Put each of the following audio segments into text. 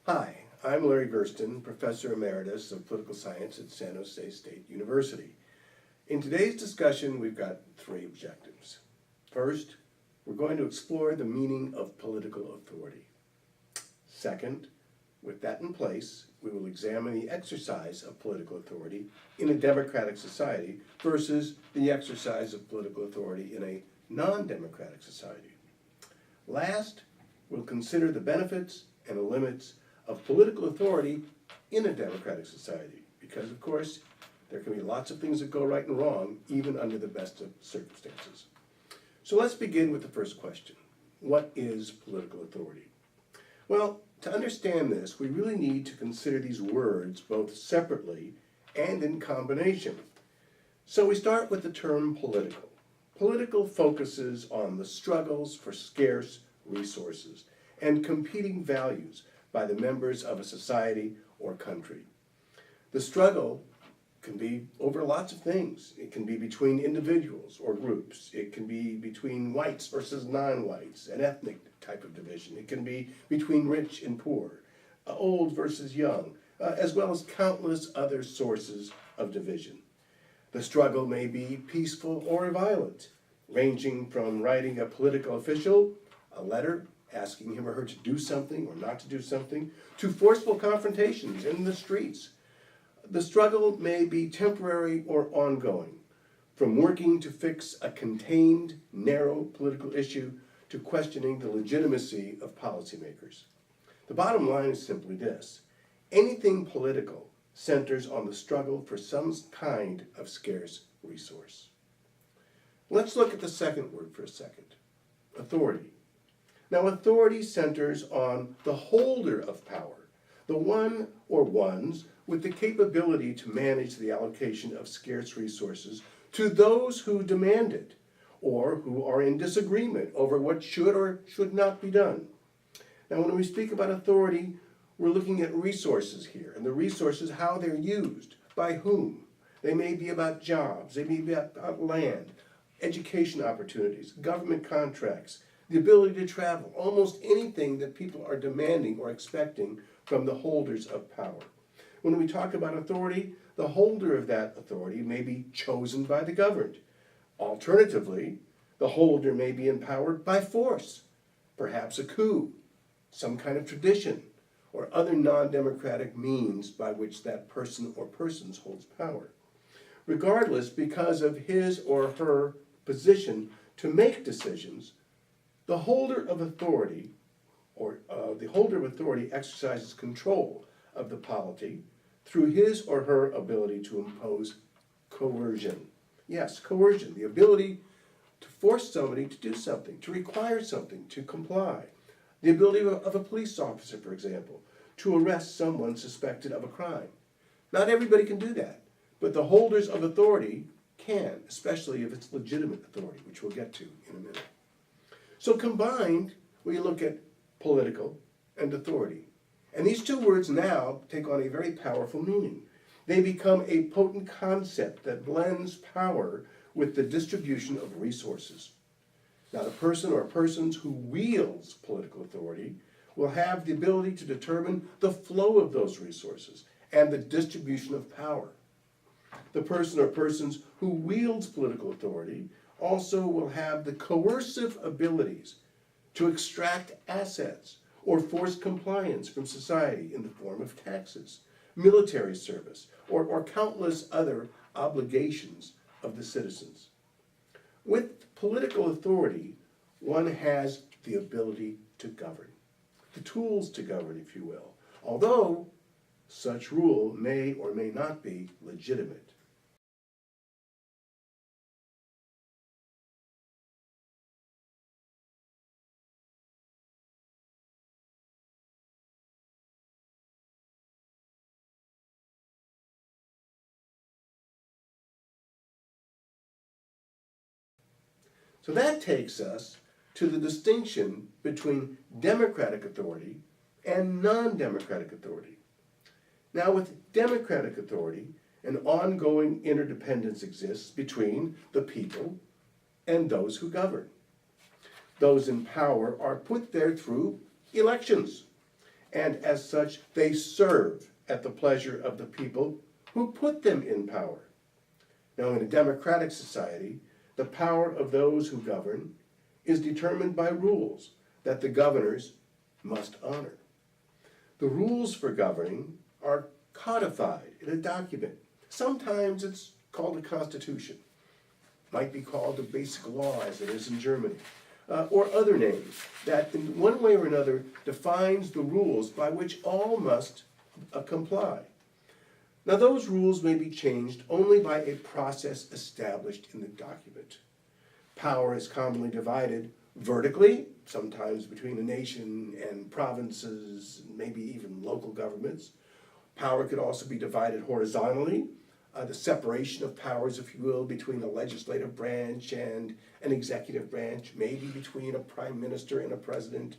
Hi, I'm Larry Gersten, Professor Emeritus of Political Science at San Jose State University. In today's discussion, we've got three objectives. First, we're going to explore the meaning of political authority. Second, with that in place, we will examine the exercise of political authority in a democratic society versus the exercise of political authority in a non-democratic society. Last, we'll consider the benefits and the limits of political authority in a democratic society, because of course there can be lots of things that go right and wrong even under the best of circumstances. So let's begin with the first question. What is political authority? Well, to understand this, we really need to consider these words both separately and in combination. So we start with the term political. Political focuses on the struggles for scarce resources and competing values by the members of a society or country. The struggle can be over lots of things. It can be between individuals or groups. It can be between whites versus non-whites, an ethnic type of division. It can be between rich and poor, old versus young, as well as countless other sources of division. The struggle may be peaceful or violent, ranging from writing a political official a letter asking him or her to do something or not to do something, to forceful confrontations in the streets. The struggle may be temporary or ongoing, from working to fix a contained, narrow political issue to questioning the legitimacy of policymakers. The bottom line is simply this: anything political centers on the struggle for some kind of scarce resource. Let's look at the second word for a second: authority. Now, authority centers on the holder of power, the one or ones with the capability to manage the allocation of scarce resources to those who demand it, or who are in disagreement over what should or should not be done. Now, when we speak about authority, we're looking at resources here, and the resources, how they're used, by whom. They may be about jobs, they may be about land, education opportunities, government contracts, the ability to travel, almost anything that people are demanding or expecting from the holders of power. When we talk about authority, the holder of that authority may be chosen by the governed. Alternatively, the holder may be empowered by force, perhaps a coup, some kind of tradition, or other non-democratic means by which that person or persons holds power. Regardless, because of his or her position to make decisions, the holder of authority, exercises control of the polity through his or her ability to impose coercion. Yes, coercion, the ability to force somebody to do something, to require something, to comply. The ability of a police officer, for example, to arrest someone suspected of a crime. Not everybody can do that, but the holders of authority can, especially if it's legitimate authority, which we'll get to in a minute. So combined, we look at political and authority. And these two words now take on a very powerful meaning. They become a potent concept that blends power with the distribution of resources. Now, the person or persons who wields political authority will have the ability to determine the flow of those resources and the distribution of power. The person or persons who wields political authority also will have the coercive abilities to extract assets or force compliance from society in the form of taxes, military service, or countless other obligations of the citizens. With political authority, one has the ability to govern, the tools to govern, if you will, although such rule may or may not be legitimate. So that takes us to the distinction between democratic authority and non-democratic authority. Now, with democratic authority, an ongoing interdependence exists between the people and those who govern. Those in power are put there through elections, and as such, they serve at the pleasure of the people who put them in power. Now, in a democratic society, the power of those who govern is determined by rules that the governors must honor. The rules for governing are codified in a document. Sometimes it's called a constitution. It might be called a basic law, as it is in Germany, or other names that in one way or another defines the rules by which all must comply. Now, those rules may be changed only by a process established in the document. Power is commonly divided vertically, sometimes between a nation and provinces, maybe even local governments. Power could also be divided horizontally, the separation of powers, if you will, between a legislative branch and an executive branch, maybe between a prime minister and a president.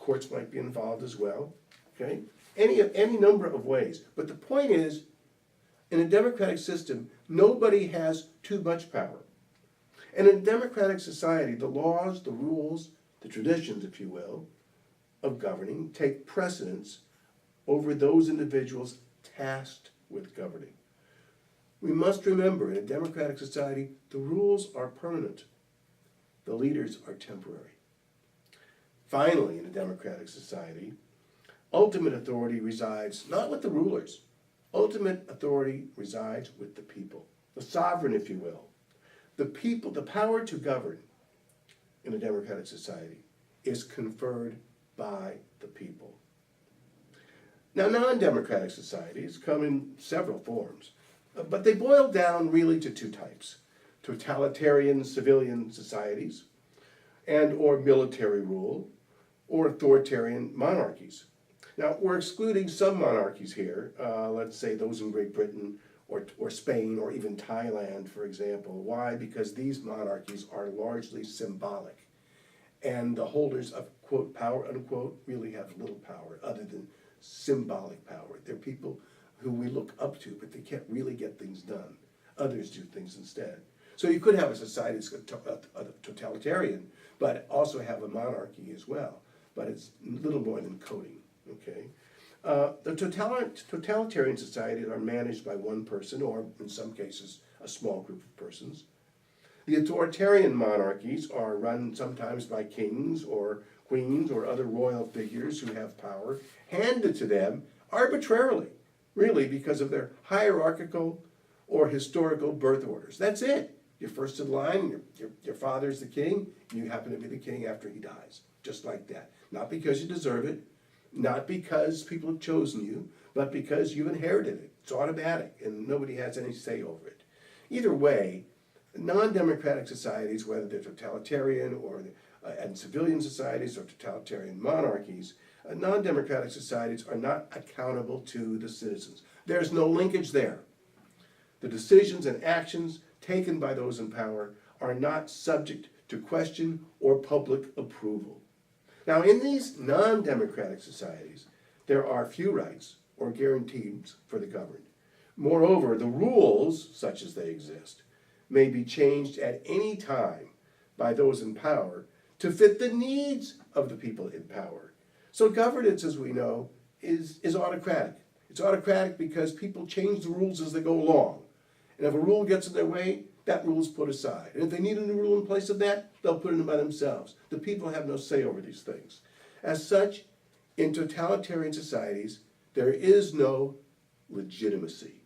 Courts might be involved as well. Okay? Any number of ways. But the point is, in a democratic system, nobody has too much power. And in a democratic society, the laws, the rules, the traditions, if you will, of governing take precedence over those individuals tasked with governing. We must remember, in a democratic society, the rules are permanent. The leaders are temporary. Finally, in a democratic society, ultimate authority resides not with the rulers. Ultimate authority resides with the people, the sovereign, if you will. The people, the power to govern in a democratic society is conferred by the people. Now, non-democratic societies come in several forms, but they boil down really to two types: totalitarian civilian societies and or military rule, or authoritarian monarchies. Now, we're excluding some monarchies here, let's say those in Great Britain or Spain or even Thailand, for example. Why? Because these monarchies are largely symbolic, and the holders of, quote, power, unquote, really have little power other than symbolic power. They're people who we look up to, but they can't really get things done. Others do things instead. So you could have a society that's totalitarian, but also have a monarchy as well. But it's little more than coding, okay? The totalitarian societies are managed by one person, or in some cases, a small group of persons. The authoritarian monarchies are run sometimes by kings or queens or other royal figures who have power handed to them arbitrarily, really because of their hierarchical or historical birth orders. That's it. You're first in line, your father's the king, and you happen to be the king after he dies, just like that. Not because you deserve it, not because people have chosen you, but because you inherited it. It's automatic, and nobody has any say over it. Either way, non-democratic societies, whether they're totalitarian or and civilian societies or totalitarian monarchies, non-democratic societies are not accountable to the citizens. There's no linkage there. The decisions and actions taken by those in power are not subject to question or public approval. Now, in these non-democratic societies, there are few rights or guarantees for the governed. Moreover, the rules, such as they exist, may be changed at any time by those in power to fit the needs of the people in power. So governance, as we know, is autocratic. It's autocratic because people change the rules as they go along. And if a rule gets in their way, that rule is put aside. And if they need a new rule in place of that, they'll put it in by themselves. The people have no say over these things. As such, in totalitarian societies, there is no legitimacy.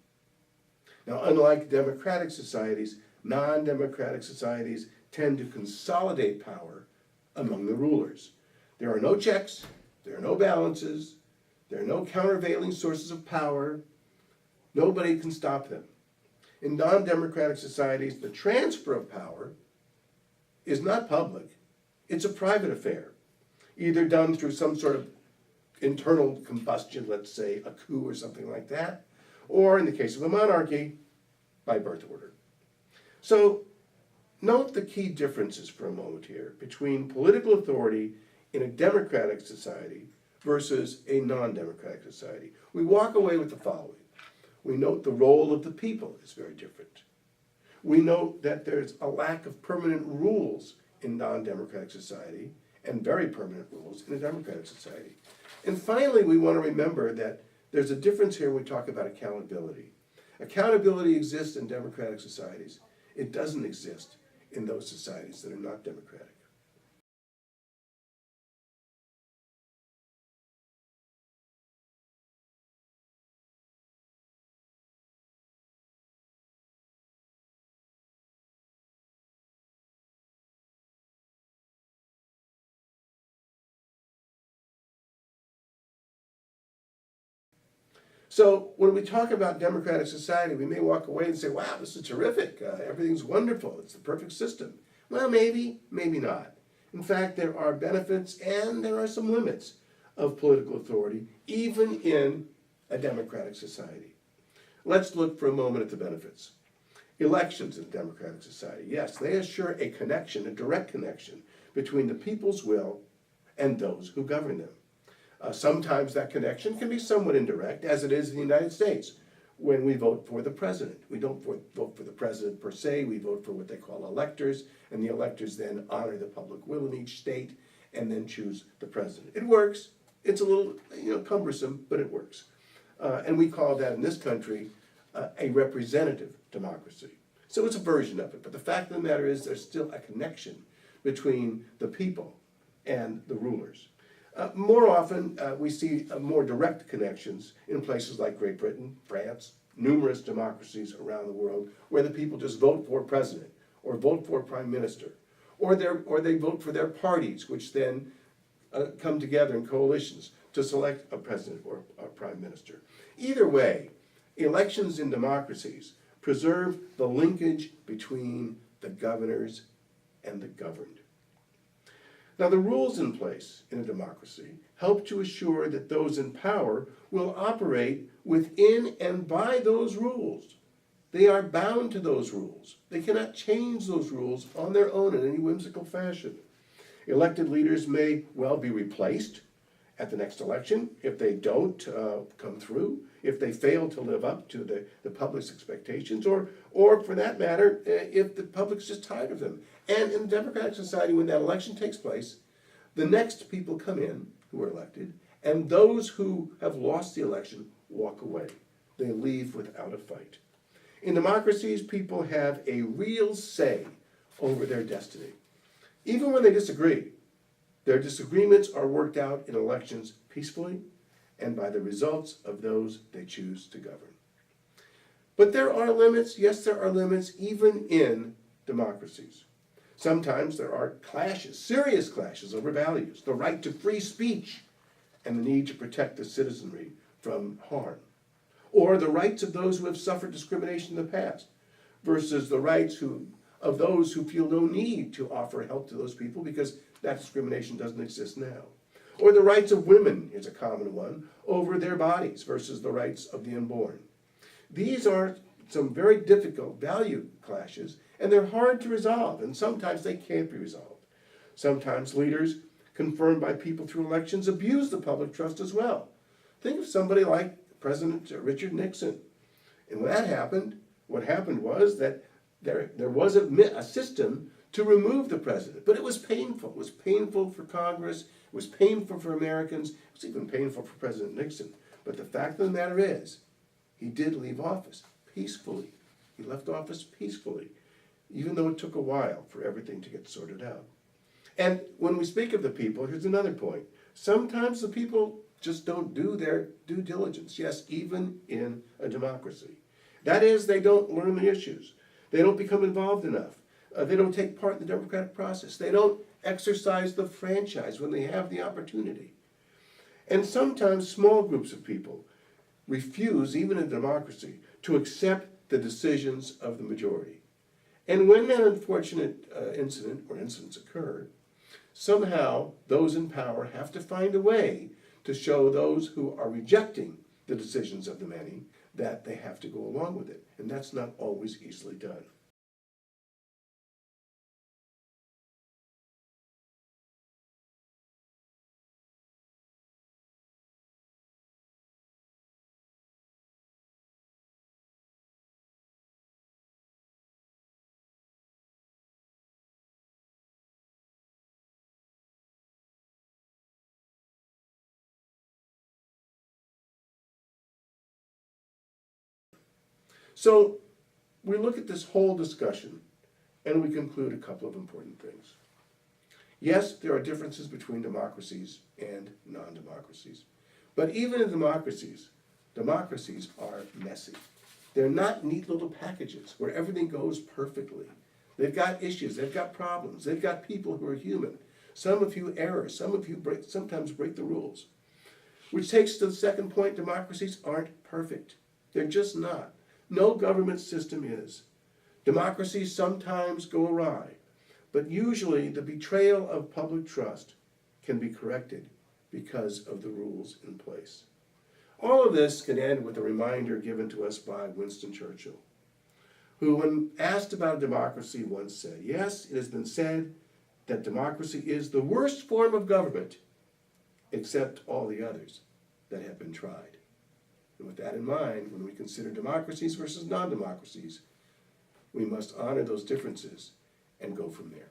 Now, unlike democratic societies, non-democratic societies tend to consolidate power among the rulers. There are no checks, there are no balances, there are no countervailing sources of power. Nobody can stop them. In non-democratic societies, the transfer of power is not public. It's a private affair, either done through some sort of internal combustion, let's say a coup or something like that, or in the case of a monarchy, by birth order. So note the key differences for a moment here between political authority in a democratic society versus a non-democratic society. We walk away with the following. We note the role of the people is very different. We note that there's a lack of permanent rules in non-democratic society, and very permanent rules in a democratic society. And finally, we want to remember that there's a difference here when we talk about accountability. Accountability exists in democratic societies. It doesn't exist in those societies that are not democratic. So when we talk about democratic society, we may walk away and say, wow, this is terrific. Everything's wonderful. It's the perfect system. Well, maybe, maybe not. In fact, there are benefits and there are some limits of political authority, even in a democratic society. Let's look for a moment at the benefits. Elections in a democratic society, yes, they assure a connection, a direct connection, between the people's will and those who govern them. Sometimes that connection can be somewhat indirect, as it is in the United States, when we vote for the president. We don't vote for the president per se, we vote for what they call electors, and the electors then honor the public will in each state and then choose the president. It works. It's a little cumbersome, but it works. And we call that in this country a representative democracy. So it's a version of it, but the fact of the matter is there's still a connection between the people and the rulers. More often, we see more direct connections in places like Great Britain, France, numerous democracies around the world, where the people just vote for president, or vote for prime minister, or they vote for their parties, which then come together in coalitions to select a president or a prime minister. Either way, elections in democracies preserve the linkage between the governors and the governed. Now, the rules in place in a democracy help to assure that those in power will operate within and by those rules. They are bound to those rules. They cannot change those rules on their own in any whimsical fashion. Elected leaders may well be replaced at the next election if they don't come through, if they fail to live up to the public's expectations, or for that matter, if the public's just tired of them. And in a democratic society, when that election takes place, the next people come in who are elected, and those who have lost the election walk away. They leave without a fight. In democracies, people have a real say over their destiny. Even when they disagree, their disagreements are worked out in elections peacefully and by the results of those they choose to govern. But there are limits, yes, there are limits even in democracies. Sometimes there are clashes, serious clashes over values, the right to free speech and the need to protect the citizenry from harm, or the rights of those who have suffered discrimination in the past versus the rights of those who feel no need to offer help to those people because that discrimination doesn't exist now. Or the rights of women is a common one over their bodies versus the rights of the unborn. These are some very difficult value clashes, and they're hard to resolve, and sometimes they can't be resolved. Sometimes leaders, confirmed by people through elections, abuse the public trust as well. Think of somebody like President Richard Nixon. And when that happened, what happened was that there was a system to remove the president, but it was painful. It was painful for Congress, it was painful for Americans, it was even painful for President Nixon. But the fact of the matter is, he did leave office peacefully. He left office peacefully, even though it took a while for everything to get sorted out. And when we speak of the people, here's another point. Sometimes the people just don't do their due diligence, yes, even in a democracy. That is, they don't learn the issues. They don't become involved enough. They don't take part in the democratic process. They don't exercise the franchise when they have the opportunity. And sometimes small groups of people refuse, even in democracy, to accept the decisions of the majority. And when that unfortunate incident or incidents occur, somehow those in power have to find a way to show those who are rejecting the decisions of the many that they have to go along with it. And that's not always easily done. So we look at this whole discussion and we conclude a couple of important things. Yes, there are differences between democracies and non-democracies. But even in democracies are messy. They're not neat little packages where everything goes perfectly. They've got issues, they've got problems, they've got people who are human. Some of you err, some of you sometimes break the rules. Which takes to the second point, democracies aren't perfect. They're just not. No government system is. Democracies sometimes go awry, but usually the betrayal of public trust can be corrected because of the rules in place. All of this can end with a reminder given to us by Winston Churchill, who, when asked about democracy, once said, "Yes, it has been said that democracy is the worst form of government, except all the others that have been tried." And with that in mind, when we consider democracies versus non-democracies, we must honor those differences and go from there.